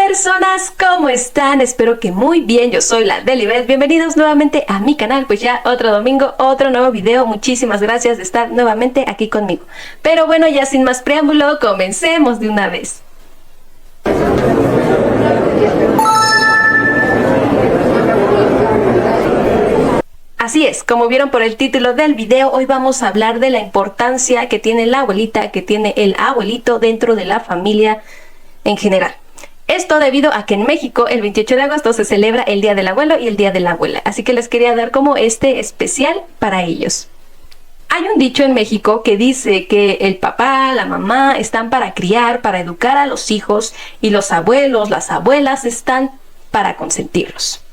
personas, ¿cómo están? Espero que muy bien, yo soy la Delibet. Bienvenidos nuevamente a mi canal, pues ya otro domingo, otro nuevo video. Muchísimas gracias de estar nuevamente aquí conmigo. Pero bueno, ya sin más preámbulo, comencemos de una vez. Así es, como vieron por el título del video, hoy vamos a hablar de la importancia que tiene la abuelita, que tiene el abuelito dentro de la familia en general. Esto debido a que en México el 28 de agosto se celebra el Día del Abuelo y el Día de la Abuela, así que les quería dar como este especial para ellos. Hay un dicho en México que dice que el papá, la mamá están para criar, para educar a los hijos, y los abuelos, las abuelas están para consentirlos.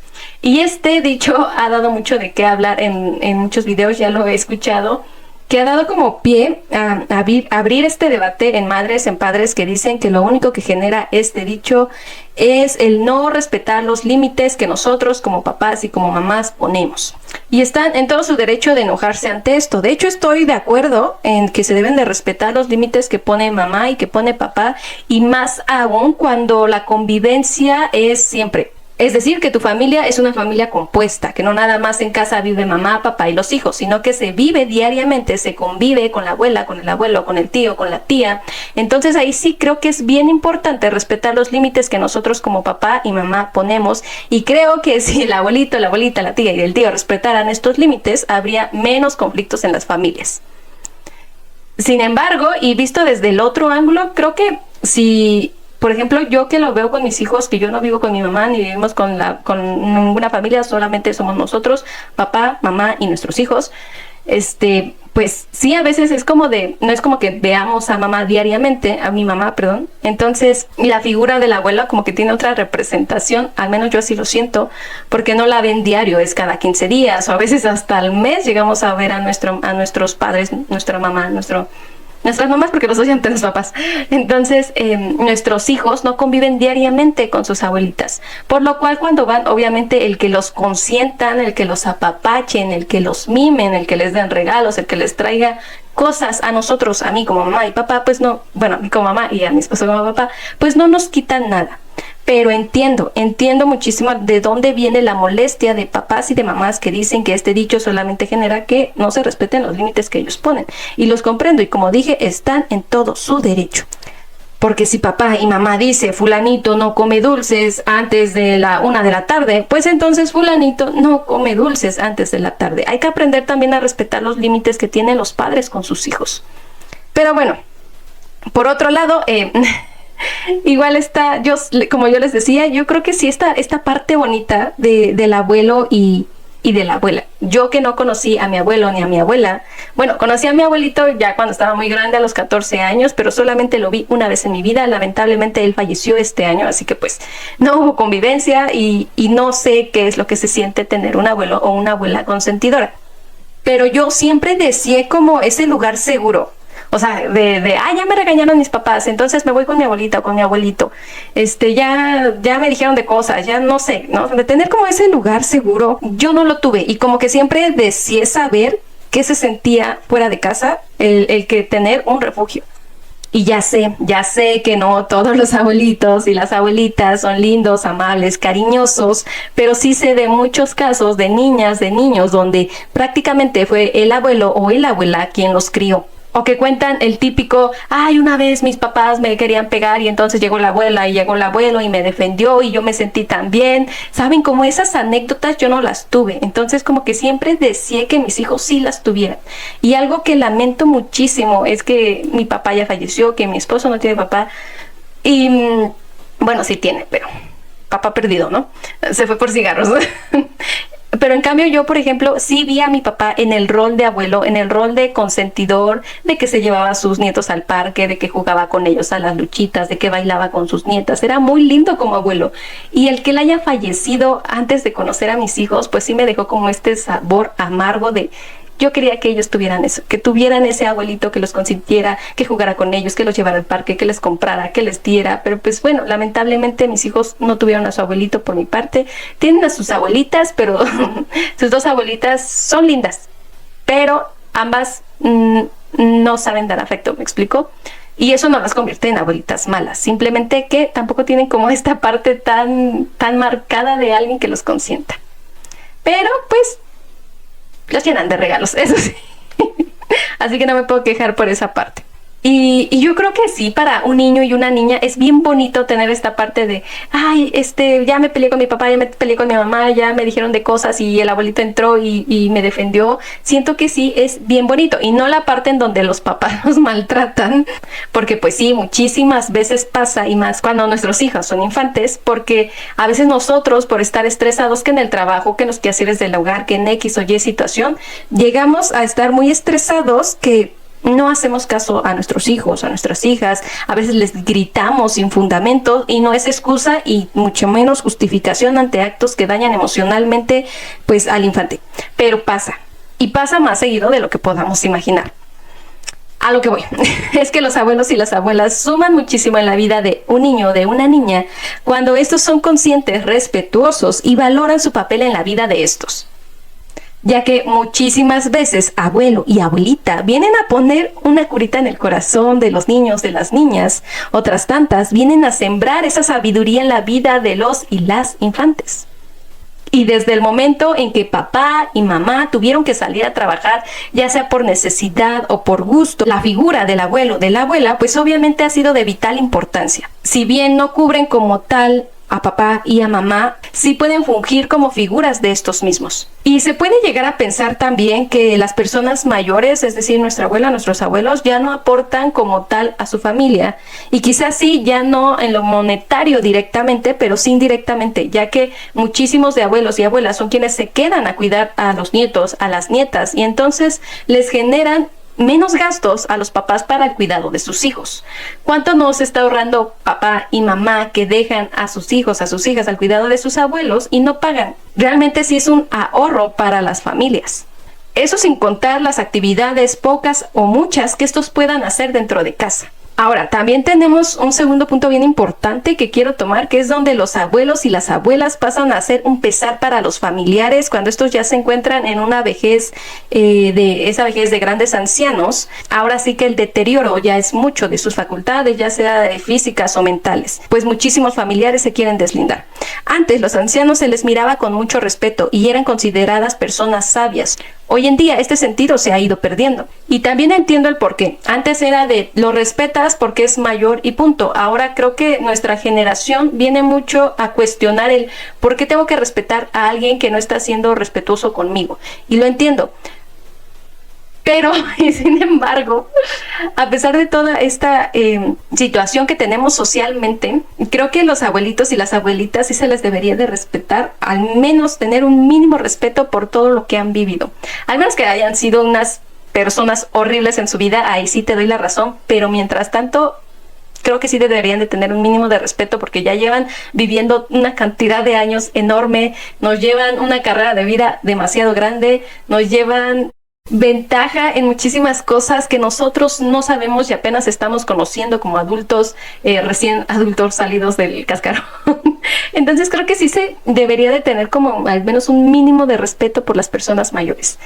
Y este dicho ha dado mucho de qué hablar en muchos videos, ya lo he escuchado, que ha dado como pie a abrir este debate en madres, en padres, que dicen que lo único que genera este dicho es el no respetar los límites que nosotros como papás y como mamás ponemos. Y están en todo su derecho de enojarse ante esto. De hecho, estoy de acuerdo en que se deben de respetar los límites que pone mamá y que pone papá, y más aún cuando la convivencia es siempre. Es decir, que tu familia es una familia compuesta, que no nada más en casa vive mamá, papá y los hijos, sino que se vive diariamente, se convive con la abuela, con el abuelo, con el tío, con la tía. Entonces ahí sí creo que es bien importante respetar los límites que nosotros como papá y mamá ponemos, y creo que si el abuelito, la abuelita, la tía y el tío respetaran estos límites, habría menos conflictos en las familias. Sin embargo, y visto desde el otro ángulo, creo que si... Por ejemplo, yo que lo veo con mis hijos, que yo no vivo con mi mamá, ni vivimos con ninguna familia, solamente somos nosotros, papá, mamá y nuestros hijos. Pues sí, a veces es como no es como que veamos a mamá diariamente, a mi mamá, perdón. Entonces, la figura de la abuela como que tiene otra representación, al menos yo así lo siento, porque no la ven diario, es cada 15 días, o a veces hasta al mes llegamos a ver a nuestros padres, nuestra mamá, nuestras mamás, porque los dos ya no tenemos papás. Entonces, nuestros hijos no conviven diariamente con sus abuelitas. Por lo cual, cuando van, obviamente, el que los consientan, el que los apapachen, el que los mimen, el que les den regalos, el que les traiga cosas a nosotros, a mí como mamá y papá, pues no, bueno, a mí como mamá y a mi esposo como papá, pues no nos quitan nada. Pero entiendo muchísimo de dónde viene la molestia de papás y de mamás que dicen que este dicho solamente genera que no se respeten los límites que ellos ponen. Y los comprendo, y como dije, están en todo su derecho. Porque si papá y mamá dice fulanito no come dulces antes de la 1 de la tarde, pues entonces fulanito no come dulces antes de la tarde. Hay que aprender también a respetar los límites que tienen los padres con sus hijos. Pero bueno, por otro lado... igual está, como yo les decía, yo creo que sí esta parte bonita del abuelo y de la abuela. Yo que no conocí a mi abuelo ni a mi abuela, bueno, conocí a mi abuelito ya cuando estaba muy grande, a los 14 años, pero solamente lo vi una vez en mi vida. Lamentablemente él falleció este año, así que pues no hubo convivencia y no sé qué es lo que se siente tener un abuelo o una abuela consentidora. Pero yo siempre deseé como ese lugar seguro. O sea, ya me regañaron mis papás, entonces me voy con mi abuelita o con mi abuelito. Ya me dijeron de cosas, ya no sé, ¿no? De tener como ese lugar seguro, yo no lo tuve. Y como que siempre deseé saber qué se sentía fuera de casa, el que tener un refugio. Y ya sé que no todos los abuelitos y las abuelitas son lindos, amables, cariñosos, pero sí sé de muchos casos de niñas, de niños, donde prácticamente fue el abuelo o la abuela quien los crió. O que cuentan el típico, una vez mis papás me querían pegar y entonces llegó la abuela y llegó el abuelo y me defendió y yo me sentí tan bien. ¿Saben? Como esas anécdotas yo no las tuve. Entonces como que siempre deseé que mis hijos sí las tuvieran. Y algo que lamento muchísimo es que mi papá ya falleció, que mi esposo no tiene papá. Y bueno, sí tiene, pero papá perdido, ¿no? Se fue por cigarros. Pero en cambio yo, por ejemplo, sí vi a mi papá en el rol de abuelo, en el rol de consentidor, de que se llevaba a sus nietos al parque, de que jugaba con ellos a las luchitas, de que bailaba con sus nietas. Era muy lindo como abuelo. Y el que él haya fallecido antes de conocer a mis hijos, pues sí me dejó como este sabor amargo de... Yo quería que ellos tuvieran eso, que tuvieran ese abuelito que los consintiera, que jugara con ellos, que los llevara al parque, que les comprara, que les diera. Pero pues bueno, lamentablemente mis hijos no tuvieron a su abuelito por mi parte. Tienen a sus abuelitas, pero sus dos abuelitas son lindas, pero ambas no saben dar afecto, ¿me explico? Y eso no las convierte en abuelitas malas, simplemente que tampoco tienen como esta parte tan marcada de alguien que los consienta. Pero pues los llenan de regalos, eso sí. Así que no me puedo quejar por esa parte. Y yo creo que sí, para un niño y una niña es bien bonito tener esta parte de, ay, ya me peleé con mi papá, ya me peleé con mi mamá, ya me dijeron de cosas y el abuelito entró y me defendió. Siento que sí es bien bonito, y no la parte en donde los papás nos maltratan, porque pues sí, muchísimas veces pasa, y más cuando nuestros hijos son infantes, porque a veces nosotros, por estar estresados que en el trabajo, que en los quehaceres del hogar, que en X o Y situación, llegamos a estar muy estresados que no hacemos caso a nuestros hijos, a nuestras hijas. A veces les gritamos sin fundamento, y no es excusa y mucho menos justificación ante actos que dañan emocionalmente pues al infante. Pero pasa, y pasa más seguido de lo que podamos imaginar. A lo que voy es que los abuelos y las abuelas suman muchísimo en la vida de un niño o de una niña cuando estos son conscientes, respetuosos y valoran su papel en la vida de estos. Ya que muchísimas veces abuelo y abuelita vienen a poner una curita en el corazón de los niños, de las niñas. Otras tantas vienen a sembrar esa sabiduría en la vida de los y las infantes. Y desde el momento en que papá y mamá tuvieron que salir a trabajar, ya sea por necesidad o por gusto, la figura del abuelo o de la abuela, pues obviamente ha sido de vital importancia. Si bien no cubren como tal a papá y a mamá, sí pueden fungir como figuras de estos mismos. Y se puede llegar a pensar también que las personas mayores, es decir, nuestra abuela, nuestros abuelos, ya no aportan como tal a su familia, y quizás sí, ya no en lo monetario directamente, pero sí indirectamente, ya que muchísimos de abuelos y abuelas son quienes se quedan a cuidar a los nietos, a las nietas, y entonces les generan menos gastos a los papás para el cuidado de sus hijos. ¿Cuánto nos está ahorrando papá y mamá que dejan a sus hijos, a sus hijas al cuidado de sus abuelos y no pagan? Realmente sí es un ahorro para las familias. Eso sin contar las actividades, pocas o muchas, que estos puedan hacer dentro de casa. Ahora, también tenemos un segundo punto bien importante que quiero tomar, que es donde los abuelos y las abuelas pasan a ser un pesar para los familiares cuando estos ya se encuentran en una vejez, esa vejez de grandes ancianos. Ahora sí que el deterioro ya es mucho de sus facultades, ya sea de físicas o mentales, pues muchísimos familiares se quieren deslindar. Antes los ancianos se les miraba con mucho respeto y eran consideradas personas sabias. Hoy en día este sentido se ha ido perdiendo, y también entiendo el porqué. Antes era de lo respetas porque es mayor y punto. Ahora creo que nuestra generación viene mucho a cuestionar el por qué tengo que respetar a alguien que no está siendo respetuoso conmigo, y lo entiendo. Pero, y sin embargo, a pesar de toda esta situación que tenemos socialmente, creo que los abuelitos y las abuelitas sí se les debería de respetar, al menos tener un mínimo respeto por todo lo que han vivido. Al menos que hayan sido unas personas horribles en su vida, ahí sí te doy la razón, pero mientras tanto, creo que sí deberían de tener un mínimo de respeto, porque ya llevan viviendo una cantidad de años enorme, nos llevan una carrera de vida demasiado grande, nos llevan ventaja en muchísimas cosas que nosotros no sabemos y apenas estamos conociendo como adultos, recién adultos salidos del cascarón. Entonces creo que sí se debería de tener como al menos un mínimo de respeto por las personas mayores,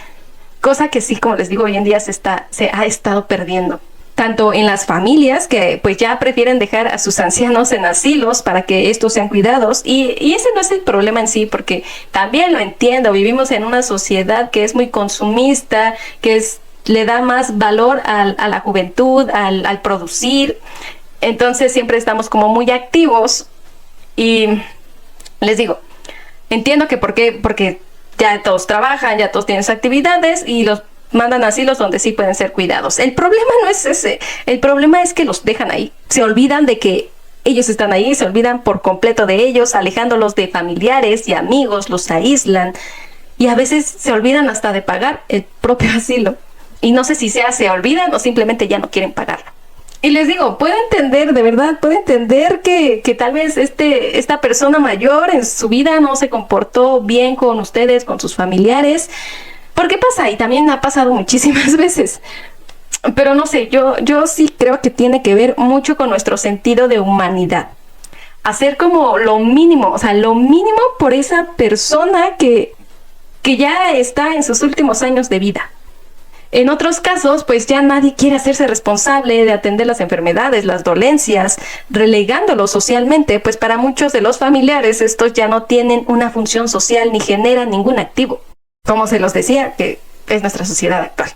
cosa que sí, como les digo, hoy en día se ha estado perdiendo. Tanto en las familias, que pues ya prefieren dejar a sus ancianos en asilos para que estos sean cuidados, y ese no es el problema en sí, porque también lo entiendo, vivimos en una sociedad que es muy consumista, que le da más valor a la juventud, al producir. Entonces siempre estamos como muy activos, y les digo, entiendo que porque ya todos trabajan, ya todos tienen sus actividades y los mandan asilos donde sí pueden ser cuidados. El problema no es ese, el problema es que los dejan ahí, se olvidan de que ellos están ahí, se olvidan por completo de ellos, alejándolos de familiares y amigos, los aíslan, y a veces se olvidan hasta de pagar el propio asilo, y no sé si se olvidan o simplemente ya no quieren pagarlo. Y les digo, puedo entender, de verdad, puedo entender que tal vez esta persona mayor en su vida no se comportó bien con ustedes, con sus familiares, porque pasa, y también ha pasado muchísimas veces. Pero no sé, yo sí creo que tiene que ver mucho con nuestro sentido de humanidad. Hacer como lo mínimo, o sea, lo mínimo por esa persona que ya está en sus últimos años de vida. En otros casos, pues ya nadie quiere hacerse responsable de atender las enfermedades, las dolencias, relegándolo socialmente, pues para muchos de los familiares estos ya no tienen una función social ni generan ningún activo. Como se los decía, que es nuestra sociedad actual.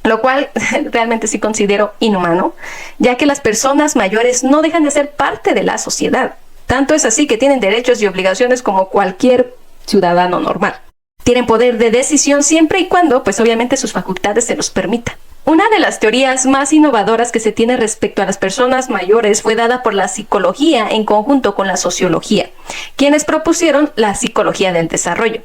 Lo cual realmente sí considero inhumano, ya que las personas mayores no dejan de ser parte de la sociedad. Tanto es así que tienen derechos y obligaciones como cualquier ciudadano normal. Tienen poder de decisión siempre y cuando, pues obviamente, sus facultades se los permitan. Una de las teorías más innovadoras que se tiene respecto a las personas mayores fue dada por la psicología en conjunto con la sociología, quienes propusieron la psicología del desarrollo,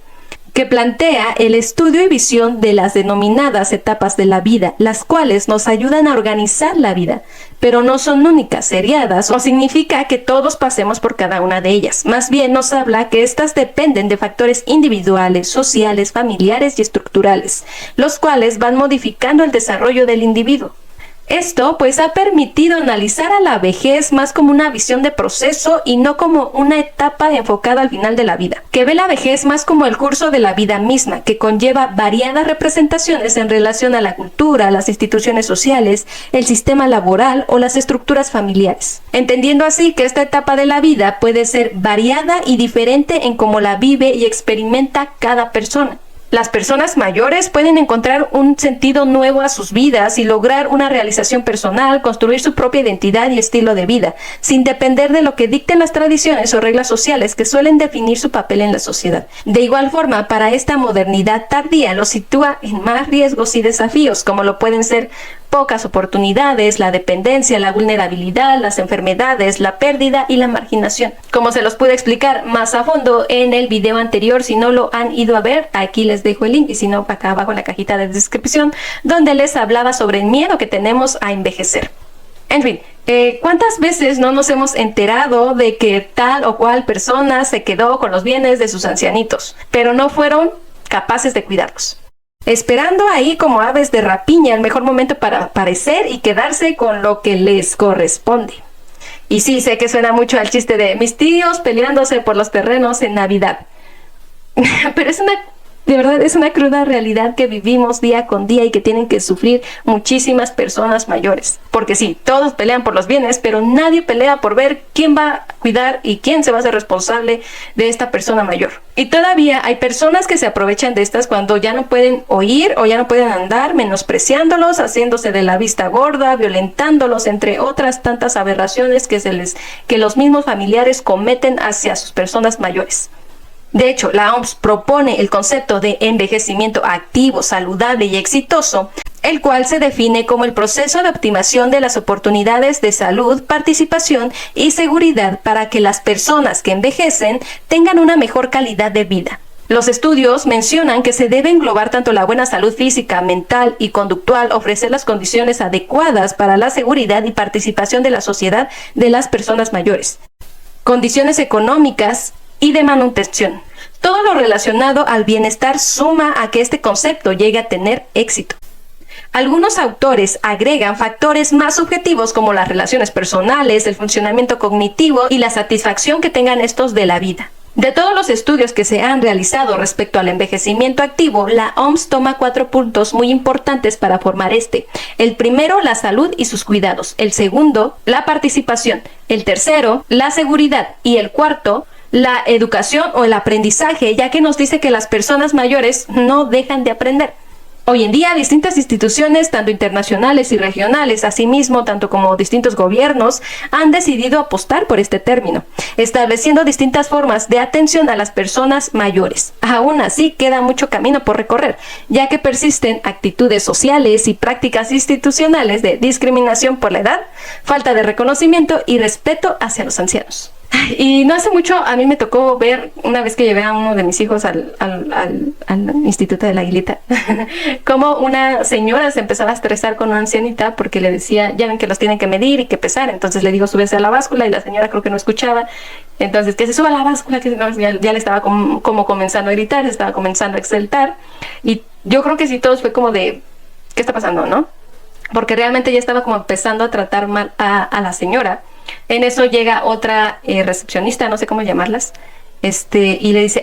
que plantea el estudio y visión de las denominadas etapas de la vida, las cuales nos ayudan a organizar la vida, pero no son únicas, seriadas, o significa que todos pasemos por cada una de ellas. Más bien nos habla que estas dependen de factores individuales, sociales, familiares y estructurales, los cuales van modificando el desarrollo del individuo. Esto pues ha permitido analizar a la vejez más como una visión de proceso y no como una etapa enfocada al final de la vida, que ve la vejez más como el curso de la vida misma, que conlleva variadas representaciones en relación a la cultura, las instituciones sociales, el sistema laboral o las estructuras familiares. Entendiendo así que esta etapa de la vida puede ser variada y diferente en cómo la vive y experimenta cada persona. Las personas mayores pueden encontrar un sentido nuevo a sus vidas y lograr una realización personal, construir su propia identidad y estilo de vida, sin depender de lo que dicten las tradiciones o reglas sociales que suelen definir su papel en la sociedad. De igual forma, para esta modernidad tardía los sitúa en más riesgos y desafíos, como lo pueden ser pocas oportunidades, la dependencia, la vulnerabilidad, las enfermedades, la pérdida y la marginación. Como se los pude explicar más a fondo en el video anterior, si no lo han ido a ver, aquí les dejo el link, y si no, acá abajo en la cajita de descripción, donde les hablaba sobre el miedo que tenemos a envejecer. En fin, ¿cuántas veces no nos hemos enterado de que tal o cual persona se quedó con los bienes de sus ancianitos, pero no fueron capaces de cuidarlos? Esperando ahí como aves de rapiña el mejor momento para aparecer y quedarse con lo que les corresponde. Y sí, sé que suena mucho al chiste de mis tíos peleándose por los terrenos en Navidad. Pero de verdad es una cruda realidad que vivimos día con día y que tienen que sufrir muchísimas personas mayores. Porque sí, todos pelean por los bienes, pero nadie pelea por ver quién va a cuidar y quién se va a hacer responsable de esta persona mayor. Y todavía hay personas que se aprovechan de estas cuando ya no pueden oír o ya no pueden andar, menospreciándolos, haciéndose de la vista gorda, violentándolos, entre otras tantas aberraciones que los mismos familiares cometen hacia sus personas mayores. De hecho, la OMS propone el concepto de envejecimiento activo, saludable y exitoso, el cual se define como el proceso de optimización de las oportunidades de salud, participación y seguridad para que las personas que envejecen tengan una mejor calidad de vida. Los estudios mencionan que se debe englobar tanto la buena salud física, mental y conductual, ofrecer las condiciones adecuadas para la seguridad y participación de la sociedad de las personas mayores, condiciones económicas y de manutención. Todo lo relacionado al bienestar suma a que este concepto llegue a tener éxito. Algunos autores agregan factores más subjetivos como las relaciones personales, el funcionamiento cognitivo y la satisfacción que tengan estos de la vida. De todos los estudios que se han realizado respecto al envejecimiento activo, la OMS toma 4 puntos muy importantes para formar este. El primero, la salud y sus cuidados. El segundo, la participación. El tercero, la seguridad. Y el cuarto, la educación o el aprendizaje, ya que nos dice que las personas mayores no dejan de aprender. Hoy en día, distintas instituciones, tanto internacionales y regionales, asimismo, tanto como distintos gobiernos, han decidido apostar por este término, estableciendo distintas formas de atención a las personas mayores. Aún así, queda mucho camino por recorrer, ya que persisten actitudes sociales y prácticas institucionales de discriminación por la edad, falta de reconocimiento y respeto hacia los ancianos. Y no hace mucho a mí me tocó ver, una vez que llevé a uno de mis hijos al Instituto de la Aguilita, como una señora se empezaba a estresar con una ancianita porque le decía, ya ven que los tienen que medir y que pesar, entonces le digo súbese a la báscula y la señora creo que no escuchaba, entonces que se suba a la báscula, que no, ya le estaba como comenzando a gritar, se estaba comenzando a exaltar, y yo creo que sí todos fue como de, ¿qué está pasando, no? Porque realmente ya estaba como empezando a tratar mal a la señora. En eso llega otra recepcionista, no sé cómo llamarlas, y le dice,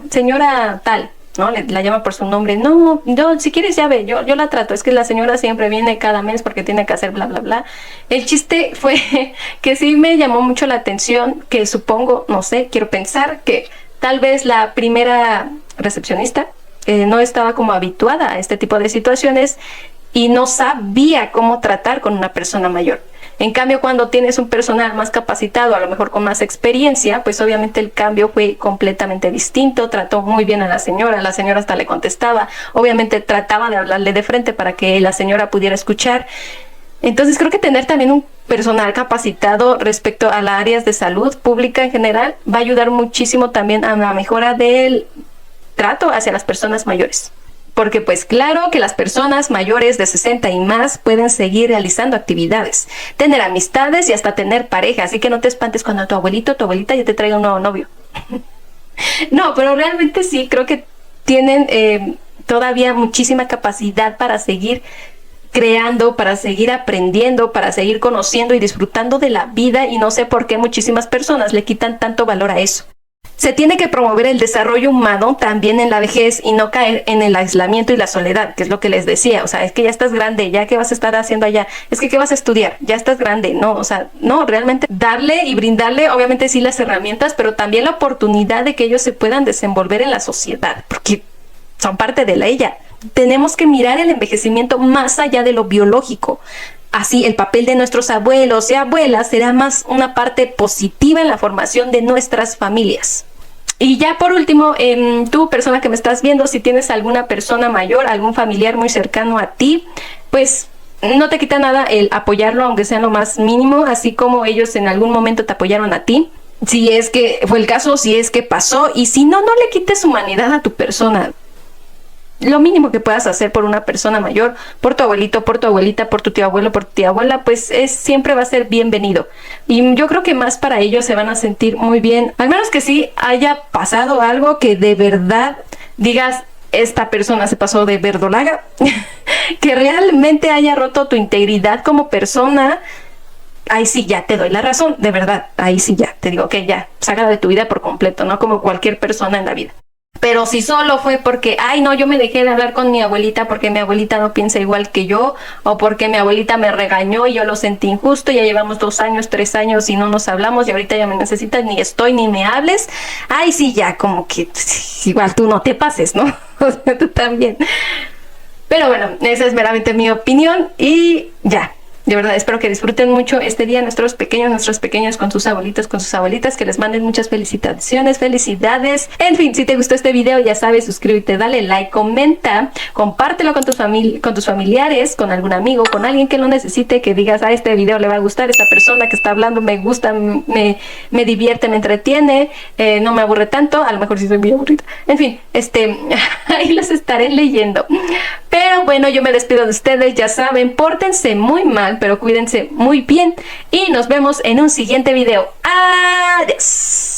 señora tal, ¿no? La llama por su nombre. No, yo, si quieres ya ve, yo la trato. Es que la señora siempre viene cada mes porque tiene que hacer bla, bla, bla. El chiste fue que sí me llamó mucho la atención, que supongo, no sé, quiero pensar que tal vez la primera recepcionista no estaba como habituada a este tipo de situaciones y no sabía cómo tratar con una persona mayor. En cambio, cuando tienes un personal más capacitado, a lo mejor con más experiencia, pues obviamente el cambio fue completamente distinto. Trató muy bien a la señora hasta le contestaba. Obviamente trataba de hablarle de frente para que la señora pudiera escuchar. Entonces creo que tener también un personal capacitado respecto a las áreas de salud pública en general va a ayudar muchísimo también a la mejora del trato hacia las personas mayores. Porque pues claro que las personas mayores de 60 y más pueden seguir realizando actividades, tener amistades y hasta tener pareja, así que no te espantes cuando tu abuelito o tu abuelita ya te traiga un nuevo novio. No, pero realmente sí, creo que tienen todavía muchísima capacidad para seguir creando, para seguir aprendiendo, para seguir conociendo y disfrutando de la vida, y no sé por qué muchísimas personas le quitan tanto valor a eso. Se tiene que promover el desarrollo humano también en la vejez y no caer en el aislamiento y la soledad, que es lo que les decía. O sea, es que ya estás grande, ya qué vas a estar haciendo allá, es que qué vas a estudiar, ya estás grande, no, o sea, no, realmente darle y brindarle, obviamente sí, las herramientas, pero también la oportunidad de que ellos se puedan desenvolver en la sociedad, porque son parte de ella. Tenemos que mirar el envejecimiento más allá de lo biológico. Así, el papel de nuestros abuelos y abuelas será más una parte positiva en la formación de nuestras familias. Y ya por último, tú, persona que me estás viendo, si tienes alguna persona mayor, algún familiar muy cercano a ti, pues no te quita nada el apoyarlo, aunque sea lo más mínimo, así como ellos en algún momento te apoyaron a ti. Si es que fue el caso, si es que pasó, y si no, no le quites humanidad a tu persona. Lo mínimo que puedas hacer por una persona mayor, por tu abuelito, por tu abuelita, por tu tío abuelo, por tu tía abuela, pues siempre va a ser bienvenido. Y yo creo que más para ellos se van a sentir muy bien, al menos que sí haya pasado algo que de verdad digas, esta persona se pasó de verdolaga, que realmente haya roto tu integridad como persona. Ahí sí ya te doy la razón, de verdad, ahí sí ya te digo que ya, sácala de tu vida por completo, ¿no? Como cualquier persona en la vida. Pero si solo fue porque, ay no, yo me dejé de hablar con mi abuelita porque mi abuelita no piensa igual que yo, o porque mi abuelita me regañó y yo lo sentí injusto, ya llevamos 2 años, 3 años y no nos hablamos y ahorita ya me necesitas, ni estoy, ni me hables, ay sí, ya como que igual tú no te pases, ¿no? O sea, tú también. Pero bueno, esa es meramente mi opinión y ya. De verdad, espero que disfruten mucho este día, nuestros pequeños con sus abuelitos, con sus abuelitas, que les manden muchas felicitaciones, felicidades. En fin, si te gustó este video, ya sabes, suscríbete, dale like, comenta, compártelo con tus familiares, con algún amigo, con alguien que lo necesite, que digas, a este video le va a gustar, esta persona que está hablando me gusta, me divierte, me entretiene, no me aburre tanto, a lo mejor sí soy muy aburrida. En fin, ahí los estaré leyendo. Pero bueno, yo me despido de ustedes, ya saben, pórtense muy mal, pero cuídense muy bien y nos vemos en un siguiente video. Adiós.